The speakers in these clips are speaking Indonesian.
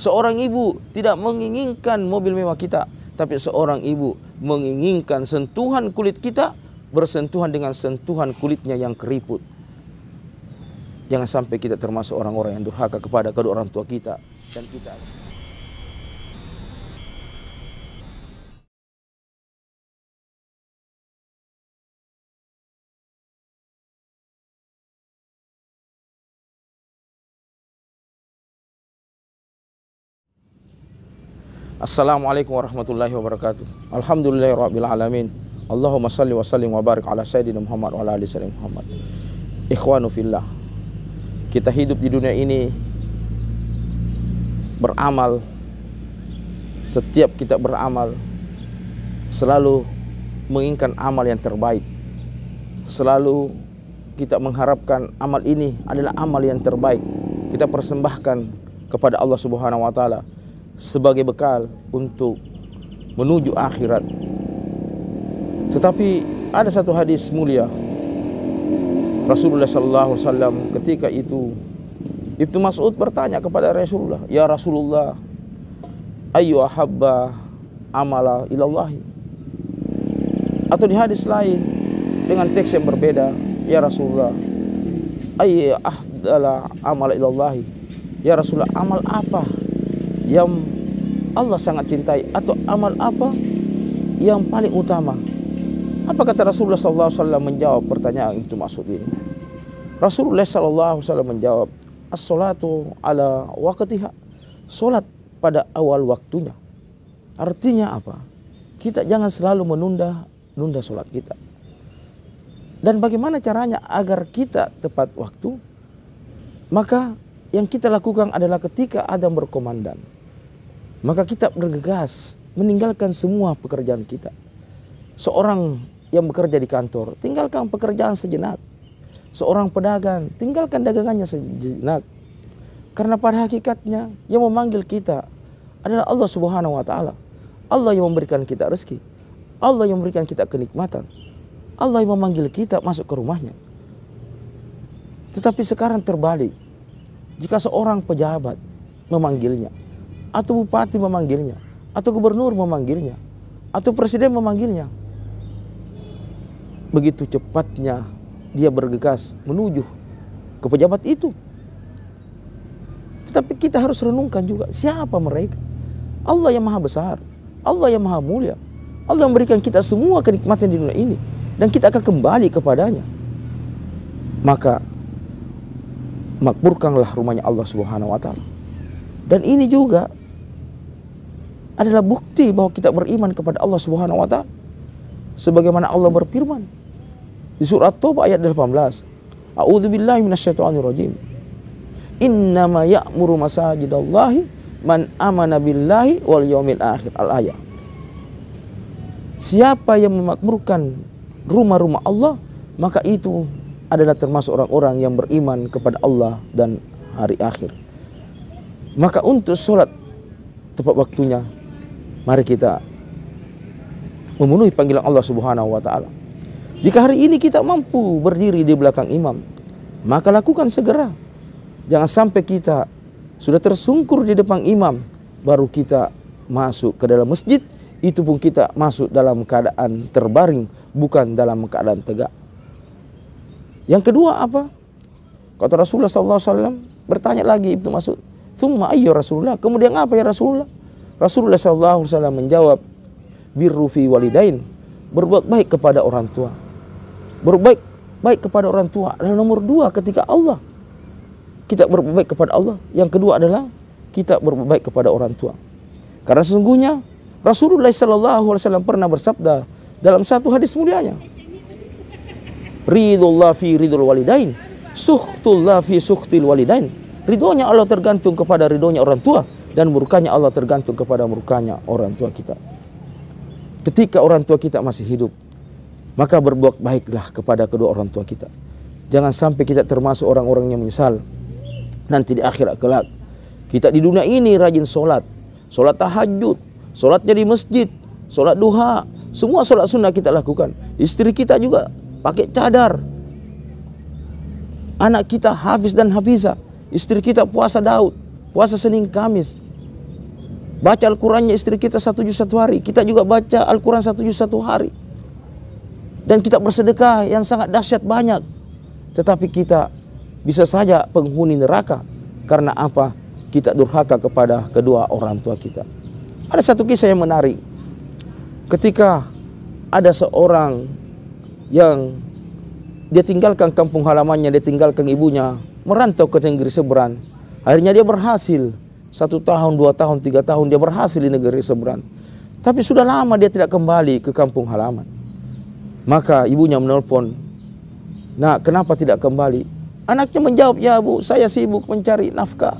Seorang ibu tidak menginginkan mobil mewah kita, tapi seorang ibu menginginkan sentuhan kulit kita bersentuhan dengan sentuhan kulitnya yang keriput. Jangan sampai kita termasuk orang-orang yang durhaka kepada kedua orang tua kita dan kita. Assalamualaikum warahmatullahi wabarakatuh. Alhamdulillahirabbil alamin. Allahumma salli wa sallim wa barik ala sayyidina Muhammad wa ala ali sayyidina Muhammad. Ikhwanu fillah. Kita hidup di dunia ini beramal. Setiap kita beramal selalu menginginkan amal yang terbaik. Selalu kita mengharapkan amal ini adalah amal yang terbaik. Kita persembahkan kepada Allah Subhanahu wa taala sebagai bekal untuk menuju akhirat. Tetapi ada satu hadis mulia Rasulullah sallallahu alaihi wasallam, ketika itu Ibnu Mas'ud bertanya kepada Rasulullah, "Ya Rasulullah, ayyu ahabba amala ilallahi?" Atau di hadis lain dengan teks yang berbeda, "Ya Rasulullah, ayyu afdala amala ilallahi?" Ya Rasulullah, amal apa yang Allah sangat cintai, atau amal apa yang paling utama? Apa kata Rasulullah SAW menjawab pertanyaan itu maksud ini? Rasulullah SAW menjawab, as-salatu ala waqtiha, solat pada awal waktunya. Artinya apa? Kita jangan selalu menunda solat kita. Dan bagaimana caranya agar kita tepat waktu? Maka yang kita lakukan adalah ketika ada berkomandan, maka kita bergegas meninggalkan semua pekerjaan kita. Seorang yang bekerja di kantor, tinggalkan pekerjaan sejenak. Seorang pedagang, tinggalkan dagangannya sejenak. Karena pada hakikatnya yang memanggil kita adalah Allah Subhanahu wa taala. Allah yang memberikan kita rezeki. Allah yang memberikan kita kenikmatan. Allah yang memanggil kita masuk ke rumahnya. Tetapi sekarang terbalik. Jika seorang pejabat memanggilnya, atau bupati memanggilnya, atau gubernur memanggilnya, atau presiden memanggilnya, begitu cepatnya dia bergegas menuju ke pejabat itu. Tetapi kita harus renungkan juga, siapa mereka? Allah yang maha besar, Allah yang maha mulia, Allah yang memberikan kita semua kenikmatan di dunia ini, dan kita akan kembali kepadanya. Maka makmurkanlah rumahnya Allah Subhanahu wa taala. Dan ini juga adalah bukti bahwa kita beriman kepada Allah Subhanahu wa taala. Sebagaimana Allah berfirman di surat Taubah ayat 18, A'udzubillahi minasyaitonirrajim. Innama ya'muru masajidallahi man amana billahi wal yaumil akhir. Al-ayat. Siapa yang memakmurkan rumah-rumah Allah, maka itu adalah termasuk orang-orang yang beriman kepada Allah dan hari akhir. Maka untuk sholat tepat waktunya, mari kita memenuhi panggilan Allah Subhanahu wa taala. Jika hari ini kita mampu berdiri di belakang imam, maka lakukan segera. Jangan sampai kita sudah tersungkur di depan imam baru kita masuk ke dalam masjid, itu pun kita masuk dalam keadaan terbaring, bukan dalam keadaan tegak. Yang kedua apa? Kata Rasulullah SAW, bertanya lagi Ibnu Mas'ud, "Tsumma ayyu Rasulullah?" Kemudian apa ya Rasulullah? Rasulullah SAW menjawab, "Birru fi walidain." Berbuat baik kepada orang tua. Berbuat baik kepada orang tua adalah nomor dua ketika Allah. Kita berbuat baik kepada Allah. Yang kedua adalah kita berbuat baik kepada orang tua. Karena sesungguhnya Rasulullah SAW pernah bersabda dalam satu hadis mulianya, "Ridullah fi ridul walidain, sukhtullah fi sukhtil walidain." Ridhonya Allah tergantung kepada ridhonya orang tua, dan murkanya Allah tergantung kepada murkanya orang tua kita. Ketika orang tua kita masih hidup, maka berbuat baiklah kepada kedua orang tua kita. Jangan sampai kita termasuk orang-orang yang menyesal nanti di akhirat kelak. Kita di dunia ini rajin sholat, sholat tahajud, sholatnya di masjid, sholat duha, semua sholat sunnah kita lakukan. Istri kita juga pakai cadar, anak kita hafiz dan hafizah, istri kita puasa Daud, puasa Senin Kamis. Baca Al-Qurannya istri kita 1 juz 1 hari, kita juga baca Al-Quran 1 juz 1 hari. Dan kita bersedekah yang sangat dahsyat banyak. Tetapi kita bisa saja penghuni neraka. Karena apa? Kita durhaka kepada kedua orang tua kita. Ada satu kisah yang menarik. Ketika ada seorang yang dia tinggalkan kampung halamannya, dia tinggalkan ibunya, merantau ke negeri seberang. Akhirnya dia berhasil. 1 tahun, 2 tahun, 3 tahun dia berhasil di negeri seberang. Tapi sudah lama dia tidak kembali ke kampung halaman. Maka ibunya menelpon, "Nak, kenapa tidak kembali?" Anaknya menjawab, "Ya Bu, saya sibuk mencari nafkah."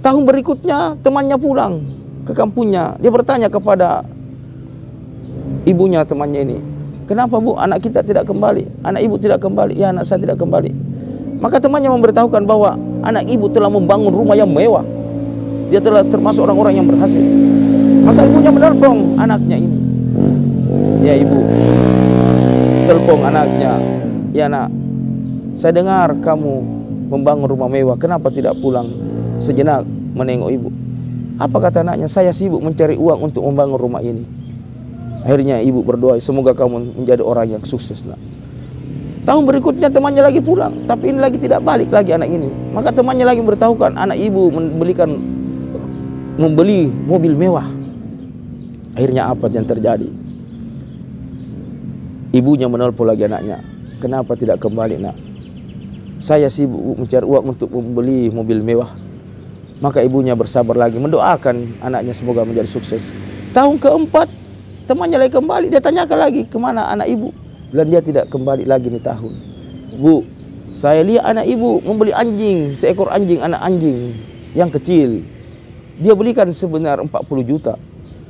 Tahun berikutnya temannya pulang ke kampungnya. Dia bertanya kepada ibunya temannya ini, "Kenapa Bu, anak kita tidak kembali? Anak ibu tidak kembali?" "Ya, anak saya tidak kembali." Maka temannya memberitahukan bahwa anak ibu telah membangun rumah yang mewah. Dia telah termasuk orang-orang yang berhasil. Maka ibunya menelpon anaknya ini. "Ya Ibu," telepon anaknya, "Ya nak, saya dengar kamu membangun rumah mewah. Kenapa tidak pulang sejenak menengok ibu?" Apa kata anaknya? "Saya sibuk mencari uang untuk membangun rumah ini." Akhirnya ibu berdoa, "Semoga kamu menjadi orang yang sukses nak." Tahun berikutnya temannya lagi pulang, tapi ini lagi tidak balik lagi anak ini. Maka temannya lagi memberitahukan anak ibu membeli mobil mewah. Akhirnya apa yang terjadi? Ibunya menelpon lagi anaknya, "Kenapa tidak kembali nak? Saya sibuk mencari uang untuk membeli mobil mewah." Maka ibunya bersabar lagi, mendoakan anaknya semoga menjadi sukses. Tahun keempat temannya lagi kembali, dia tanyakan lagi, "Kemana anak ibu?" Dan dia tidak kembali lagi nih tahun. "Bu, saya lihat anak ibu membeli anjing, seekor anjing, anak anjing yang kecil. Dia belikan sebenar 40 juta.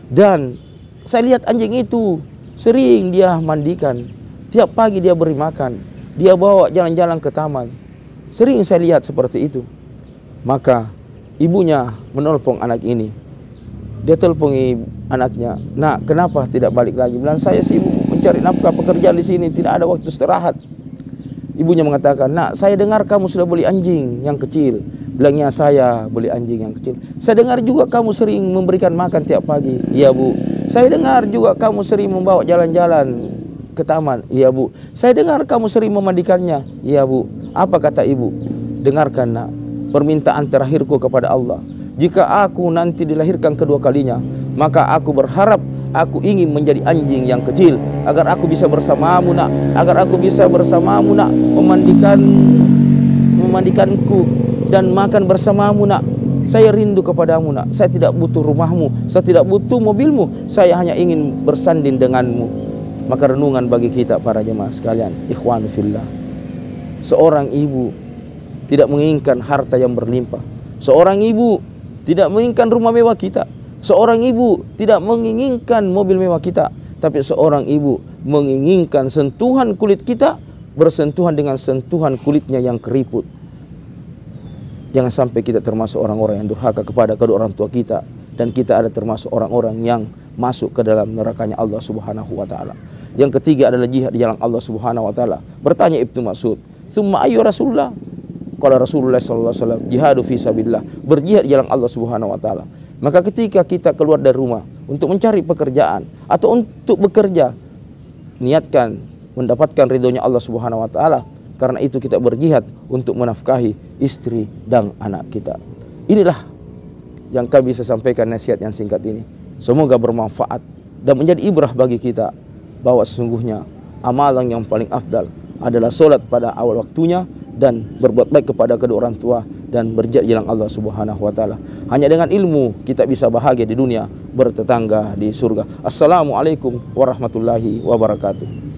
Dan saya lihat anjing itu sering dia mandikan. Tiap pagi dia beri makan. Dia bawa jalan-jalan ke taman. Sering saya lihat seperti itu." Maka ibunya menelpon anak ini. Dia telepon anaknya, "Nak, kenapa tidak balik lagi?" Bilang, "Saya sibuk mencari nafkah, pekerjaan di sini, tidak ada waktu istirahat." Ibunya mengatakan, "Nak, saya dengar kamu sudah beli anjing yang kecil." Bilangnya, "Saya beli anjing yang kecil." "Saya dengar juga kamu sering memberikan makan tiap pagi." "Iya Bu." "Saya dengar juga kamu sering membawa jalan-jalan ke taman." "Iya Bu." "Saya dengar kamu sering memandikannya." "Iya Bu." Apa kata ibu? "Dengarkan nak, permintaan terakhirku kepada Allah. Jika aku nanti dilahirkan kedua kalinya, maka aku berharap aku ingin menjadi anjing yang kecil agar aku bisa bersamamu nak, agar aku bisa bersamamu nak, memandikanku dan makan bersamamu nak. Saya rindu kepadamu nak. Saya tidak butuh rumahmu, saya tidak butuh mobilmu, saya hanya ingin bersanding denganmu." Maka renungan bagi kita para jemaah sekalian, ikhwan fillah. Seorang ibu tidak menginginkan harta yang berlimpah. Seorang ibu tidak menginginkan rumah mewah kita. Seorang ibu tidak menginginkan mobil mewah kita. Tapi seorang ibu menginginkan sentuhan kulit kita bersentuhan dengan sentuhan kulitnya yang keriput. Jangan sampai kita termasuk orang-orang yang durhaka kepada kedua orang tua kita. Dan kita ada termasuk orang-orang yang masuk ke dalam nerakanya Allah Subhanahu wa ta'ala. Yang ketiga adalah jihad di jalan Allah Subhanahu wa ta'ala. Bertanya Ibnu Mas'ud, "Tsumma ayyu Rasulullah?" Qala Rasulullah sallallahu alaihi wasallam, "Jihadu fi sabilillah." Berjihad di jalan Allah Subhanahu wa ta'ala. Maka ketika kita keluar dari rumah untuk mencari pekerjaan atau untuk bekerja, niatkan mendapatkan ridhonya Allah Subhanahu wa ta'ala. Karena itu kita berjihad untuk menafkahi istri dan anak kita. Inilah yang kami bisa sampaikan nasihat yang singkat ini. Semoga bermanfaat dan menjadi ibrah bagi kita bahwa sesungguhnya amalan yang paling afdal adalah solat pada awal waktunya dan berbuat baik kepada kedua orang tua dan berjihad di jalan Allah Subhanahu wa ta'ala. Hanya dengan ilmu kita bisa bahagia di dunia, bertetangga di surga. Assalamualaikum warahmatullahi wabarakatuh.